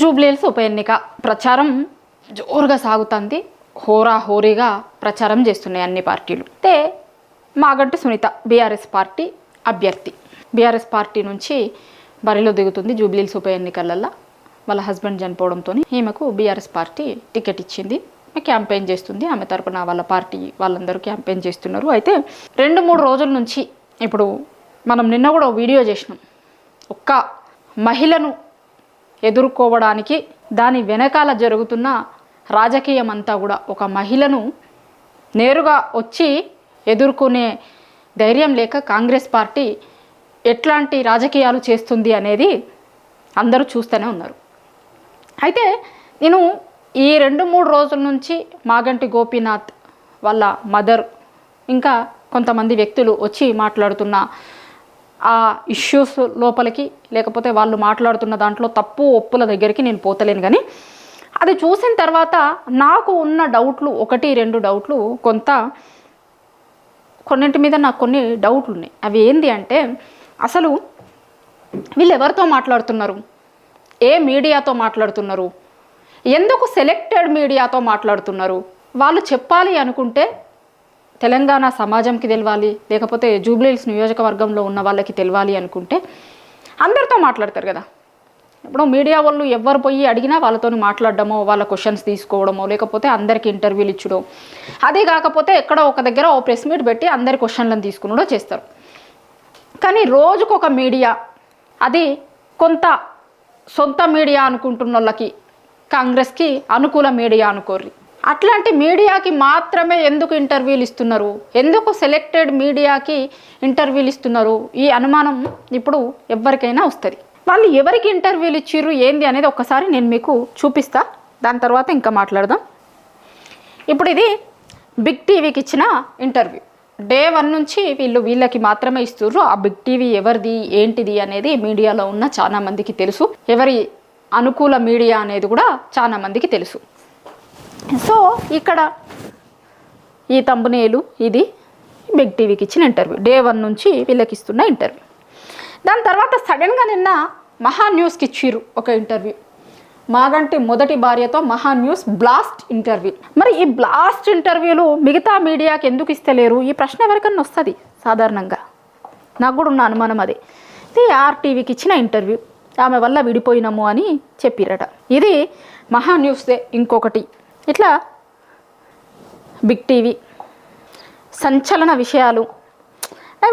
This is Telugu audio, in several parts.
జూబ్లీహిల్స్ ఉప ఎన్నిక ప్రచారం జోరుగా సాగుతుంది. హోరాహోరీగా ప్రచారం చేస్తున్నాయి అన్ని పార్టీలు. అయితే మాగంటి సునీత బీఆర్ఎస్ పార్టీ అభ్యర్థి, బీఆర్ఎస్ పార్టీ నుంచి బరిలో దిగుతుంది జూబ్లీహిల్స్ ఉప ఎన్నికలలో. వాళ్ళ హస్బెండ్ చనిపోవడంతో ఈమెకు బీఆర్ఎస్ పార్టీ టికెట్ ఇచ్చింది. క్యాంపెయిన్ చేస్తుంది. ఆమె తరపున వాళ్ళ పార్టీ వాళ్ళందరూ క్యాంపెయిన్ చేస్తున్నారు. అయితే 2-3 రోజుల నుంచి ఇప్పుడు మనం నిన్న కూడా వీడియో చేసినాం. ఒక్క మహిళను ఎదుర్కోవడానికి దాని వెనకాల జరుగుతున్న రాజకీయం అంతా కూడా ఒక మహిళను నేరుగా వచ్చి ఎదుర్కొనే ధైర్యం లేక కాంగ్రెస్ పార్టీ ఎట్లాంటి రాజకీయాలు చేస్తుంది అనేది అందరూ చూస్తూనే ఉన్నారు. అయితే నేను ఈ 2-3 రోజుల నుంచి మాగంటి గోపీనాథ్ వాళ్ళ మదర్ ఇంకా కొంతమంది వ్యక్తులు వచ్చి మాట్లాడుతున్న ఆ ఇష్యూస్ లోపలికి, లేకపోతే వాళ్ళు మాట్లాడుతున్న దాంట్లో తప్పు ఒప్పుల దగ్గరికి నేను పోతలేను. కానీ అది చూసిన తర్వాత నాకు ఉన్న డౌట్లు 1-2 డౌట్లు, కొన్నింటి మీద నాకు కొన్ని డౌట్లు ఉన్నాయి. అవి ఏంటి అంటే, అసలు వీళ్ళు ఎవరితో మాట్లాడుతున్నారు, ఏ మీడియాతో మాట్లాడుతున్నారు, ఎందుకు సెలెక్టెడ్ మీడియాతో మాట్లాడుతున్నారు. వాళ్ళు చెప్పాలి అనుకుంటే తెలంగాణ సమాజంకి తెలవాలి, లేకపోతే జూబ్లీహిల్స్ నియోజకవర్గంలో ఉన్న వాళ్ళకి తెలవాలి అనుకుంటే అందరితో మాట్లాడతారు కదా. ఇప్పుడు మీడియా వాళ్ళు ఎవరు పోయి అడిగినా వాళ్ళతో మాట్లాడడమో, వాళ్ళ క్వశ్చన్స్ తీసుకోవడమో, లేకపోతే అందరికి ఇంటర్వ్యూలు ఇచ్చడో, అదే కాకపోతే ఎక్కడో ఒక దగ్గర ఓ ప్రెస్ మీట్ పెట్టి అందరి క్వశ్చన్లను తీసుకున్నాడో చేస్తారు. కానీ రోజుకొక మీడియా, అది కొంత సొంత మీడియా అనుకుంటున్న వాళ్ళకి కాంగ్రెస్కి అనుకూల మీడియా అనుకోర్రి. అట్లాంటి మీడియాకి మాత్రమే ఎందుకు ఇంటర్వ్యూలు ఇస్తున్నారు, ఎందుకు సెలెక్టెడ్ మీడియాకి ఇంటర్వ్యూలు ఇస్తున్నారు, ఈ అనుమానం ఇప్పుడు ఎవరికైనా వస్తుంది. వాళ్ళు ఎవరికి ఇంటర్వ్యూలు ఇచ్చిర్రు ఏంది అనేది ఒక్కసారి నేను మీకు చూపిస్తా, దాని తర్వాత ఇంకా మాట్లాడదాం. ఇప్పుడు ఇది బిగ్ టీవీకి ఇచ్చిన ఇంటర్వ్యూ. డే 1 నుంచి వీళ్ళకి మాత్రమే ఇస్తుర్రు. ఆ బిగ్ టీవీ ఎవరిది ఏంటిది అనేది మీడియాలో ఉన్న చాలా మందికి తెలుసు, ఎవరి అనుకూల మీడియా అనేది కూడా చాలా మందికి తెలుసు. సో ఇక్కడ ఈ తంబనేలు ఇది బిగ్ టీవీకి ఇచ్చిన ఇంటర్వ్యూ, డే 1 నుంచి వీళ్ళకి ఇస్తున్న ఇంటర్వ్యూ. దాని తర్వాత సడన్గా నిన్న మహా న్యూస్కి ఇచ్చిర్రు ఒక ఇంటర్వ్యూ. మాగంటి మొదటి భార్యతో మహా న్యూస్ బ్లాస్ట్ ఇంటర్వ్యూ. మరి ఈ బ్లాస్ట్ ఇంటర్వ్యూలు మిగతా మీడియాకి ఎందుకు ఇస్తలేరు, ఈ ప్రశ్న ఎవరికన్నా వస్తుంది సాధారణంగా. నాకు కూడా ఉన్న అనుమానం అదే. ఇది ఆర్టీవీకి ఇచ్చిన ఇంటర్వ్యూ, ఆమె వల్ల విడిపోయినాము అని చెప్పిరట. ఇది మహా న్యూస్దే ఇంకొకటి. ఇట్లా బిగ్ టీవీ సంచలన విషయాలు,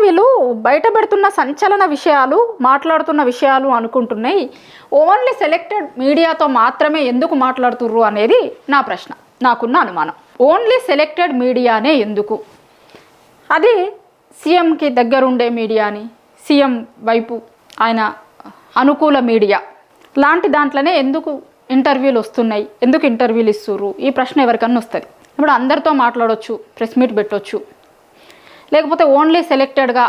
వీళ్ళు బయట పెడుతున్న సంచలన విషయాలు, మాట్లాడుతున్న విషయాలు అనుకుంటున్నాయి. ఓన్లీ సెలెక్టెడ్ మీడియాతో మాత్రమే ఎందుకు మాట్లాడుతుర్రు అనేది నా ప్రశ్న, నాకున్న అనుమానం. ఓన్లీ సెలెక్టెడ్ మీడియానే ఎందుకు, అది సీఎంకి దగ్గరుండే మీడియాని, సీఎం వైపు ఆయన అనుకూల మీడియా లాంటి దాంట్లోనే ఎందుకు ఇంటర్వ్యూలు వస్తున్నాయి, ఎందుకు ఇంటర్వ్యూలు ఇస్తుర్రు, ఈ ప్రశ్న ఎవరికన్నా వస్తుంది. ఇప్పుడు అందరితో మాట్లాడవచ్చు, ప్రెస్ మీట్ పెట్టవచ్చు, లేకపోతే ఓన్లీ సెలెక్టెడ్గా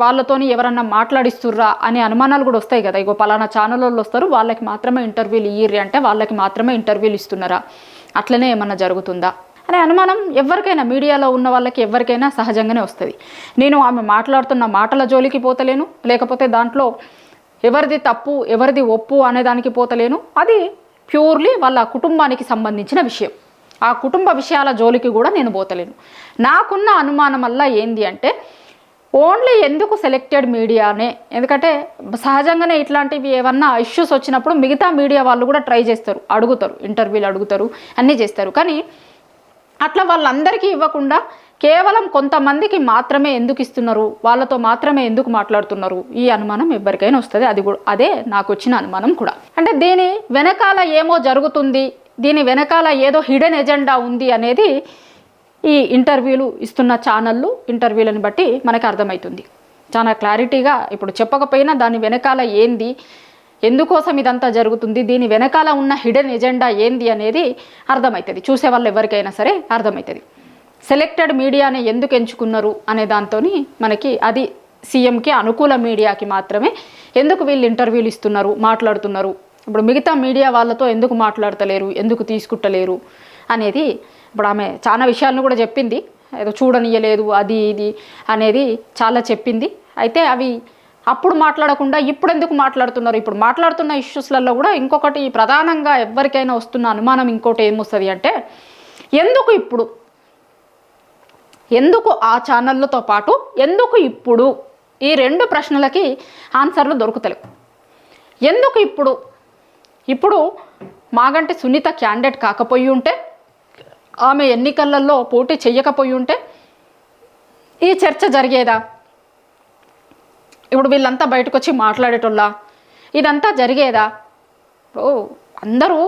వాళ్ళతోని ఎవరన్నా మాట్లాడిస్తుర్రా అనే అనుమానాలు కూడా వస్తాయి కదా. ఇగో పలానా ఛానల్ వాళ్ళు వస్తారు, వాళ్ళకి మాత్రమే ఇంటర్వ్యూలు ఇయ్యర్రి అంటే వాళ్ళకి మాత్రమే ఇంటర్వ్యూలు ఇస్తున్నారా, అట్లనే ఏమన్నా జరుగుతుందా అనే అనుమానం ఎవరికైనా, మీడియాలో ఉన్న వాళ్ళకి ఎవరికైనా సహజంగానే వస్తుంది. నేను ఆమె మాట్లాడుతున్న మాటల జోలికి పోతలేను, లేకపోతే దాంట్లో ఎవరిది తప్పు ఎవరిది ఒప్పు అనే దానికి పోతలేను. అది ప్యూర్లీ వాళ్ళ కుటుంబానికి సంబంధించిన విషయం. ఆ కుటుంబ విషయాల జోలికి కూడా నేను పోతలేను. నాకున్న అనుమానం వల్ల ఏంది అంటే, ఓన్లీ ఎందుకు సెలెక్టెడ్ మీడియానే. ఎందుకంటే సహజంగానే ఇట్లాంటివి ఏమన్నా ఇష్యూస్ వచ్చినప్పుడు మిగతా మీడియా వాళ్ళు కూడా ట్రై చేస్తారు, అడుగుతారు, ఇంటర్వ్యూలు అడుగుతారు, అన్నీ చేస్తారు. కానీ అట్లా వాళ్ళందరికీ ఇవ్వకుండా కేవలం కొంతమందికి మాత్రమే ఎందుకు ఇస్తున్నారు, వాళ్ళతో మాత్రమే ఎందుకు మాట్లాడుతున్నారు, ఈ అనుమానం ఎవరికైనా వస్తుంది. అదే నాకు వచ్చిన అనుమానం కూడా. అంటే దీని వెనకాల ఏమో జరుగుతుంది, దీని వెనకాల ఏదో హిడెన్ ఎజెండా ఉంది అనేది ఈ ఇంటర్వ్యూలు ఇస్తున్న ఛానళ్ళు ఇంటర్వ్యూలను బట్టి మనకు అర్థమవుతుంది చాలా క్లారిటీగా. ఇప్పుడు చెప్పకపోయినా దాని వెనకాల ఏంది, ఎందుకోసం ఇదంతా జరుగుతుంది, దీని వెనకాల ఉన్న హిడెన్ ఎజెండా ఏంది అనేది అర్థమవుతుంది. చూసే వాళ్ళు ఎవరికైనా సరే అర్థమవుతుంది. సెలెక్టెడ్ మీడియాని ఎందుకు ఎంచుకున్నారు అనే దాంతో మనకి అది సీఎంకి అనుకూల మీడియాకి మాత్రమే ఎందుకు వీళ్ళు ఇంటర్వ్యూలు ఇస్తున్నారు, మాట్లాడుతున్నారు. ఇప్పుడు మిగతా మీడియా వాళ్ళతో ఎందుకు మాట్లాడతలేరు, ఎందుకు తీసుకుంటలేరు అనేది ఇప్పుడు ఆమె చాలా విషయాలను కూడా చెప్పింది. ఏదో చూడనియలేదు అది ఇది అనేది చాలా చెప్పింది. అయితే అవి అప్పుడు మాట్లాడకుండా ఇప్పుడు ఎందుకు మాట్లాడుతున్నారు? ఇప్పుడు మాట్లాడుతున్న ఇష్యూస్లలో కూడా ఇంకొకటి ప్రధానంగా ఎవరికైనా వస్తున్న అనుమానం ఇంకోటి ఏమొస్తుంది అంటే, ఎందుకు ఆ ఛానళ్ళతో పాటు ఎందుకు ఇప్పుడు ఈ 2 ప్రశ్నలకి ఆన్సర్లు దొరుకుతలేవు. ఎందుకు ఇప్పుడు మాగంటి సునీత క్యాండిడేట్ కాకపోయి ఉంటే, ఆమె ఎన్నికలలో పోటీ చెయ్యకపోయి ఉంటే ఈ చర్చ జరిగేదా? ఇప్పుడు వీళ్ళంతా బయటకు వచ్చి మాట్లాడేటోళ్ళ ఇదంతా జరిగేదా? అందరూ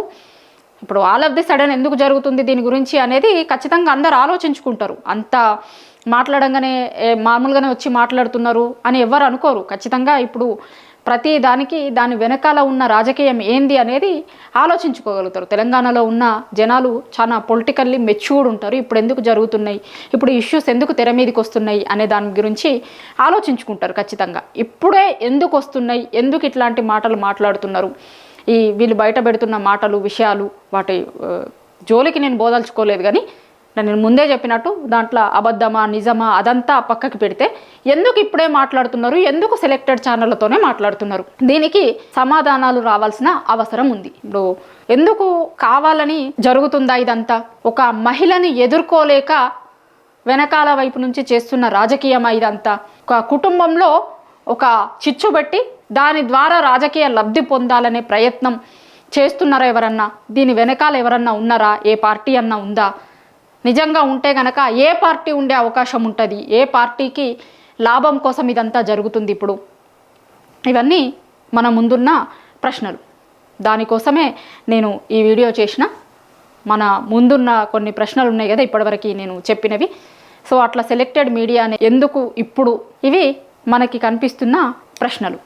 ఇప్పుడు ఆల్ ఆఫ్ ది సడన్ ఎందుకు జరుగుతుంది దీని గురించి అనేది ఖచ్చితంగా అందరూ ఆలోచించుకుంటారు. అంత మాట్లాడంగానే మామూలుగానే వచ్చి మాట్లాడుతున్నారు అని ఎవరు అనుకోరు. ఖచ్చితంగా ఇప్పుడు ప్రతి దానికి దాని వెనకాల ఉన్న రాజకీయం ఏంది అనేది ఆలోచించుకోగలుగుతారు. తెలంగాణలో ఉన్న జనాలు చాలా పొలిటికల్లీ మెచ్యూర్డ్ ఉంటారు. ఇప్పుడు ఎందుకు జరుగుతున్నాయి, ఇప్పుడు ఇష్యూస్ ఎందుకు తెర మీదకి వస్తున్నాయి అనే దాని గురించి ఆలోచించుకుంటారు ఖచ్చితంగా. ఇప్పుడే ఎందుకు వస్తున్నాయి, ఎందుకు ఇట్లాంటి మాటలు మాట్లాడుతున్నారు, వీళ్ళు బయట పెడుతున్న మాటలు విషయాలు వాటి జోలికి నేను బోదలుచుకోలేదు. కానీ నేను ముందే చెప్పినట్టు దాంట్లో అబద్ధమా నిజమా అదంతా పక్కకి పెడితే ఎందుకు ఇప్పుడే మాట్లాడుతున్నారు, ఎందుకు సెలెక్టెడ్ ఛానళ్ళతోనే మాట్లాడుతున్నారు, దీనికి సమాధానాలు రావాల్సిన అవసరం ఉంది. ఇప్పుడు ఎందుకు కావాలని జరుగుతుందా ఇదంతా? ఒక మహిళని ఎదుర్కోలేక వెనకాల వైపు నుంచి చేస్తున్న రాజకీయమా ఇదంతా? ఒక కుటుంబంలో ఒక చిచ్చు పెట్టి దాని ద్వారా రాజకీయ లబ్ధి పొందాలనే ప్రయత్నం చేస్తున్నారా ఎవరన్నా? దీని వెనకాల ఎవరన్నా ఉన్నారా? ఏ పార్టీ అన్నా ఉందా? నిజంగా ఉంటే గనక ఏ పార్టీ ఉండే అవకాశం ఉంటుంది? ఏ పార్టీకి లాభం కోసం ఇదంతా జరుగుతుంది? ఇప్పుడు ఇవన్నీ మన ముందున్న ప్రశ్నలు. దానికోసమే నేను ఈ వీడియో చేసిన. మన ముందున్న కొన్ని ప్రశ్నలు ఉన్నాయి కదా ఇప్పటివరకు నేను చెప్పినవి. సో అట్లా సెలెక్టెడ్ మీడియానే ఎందుకు ఇప్పుడు, ఇవి మనకి కనిపిస్తున్న ప్రశ్నలు.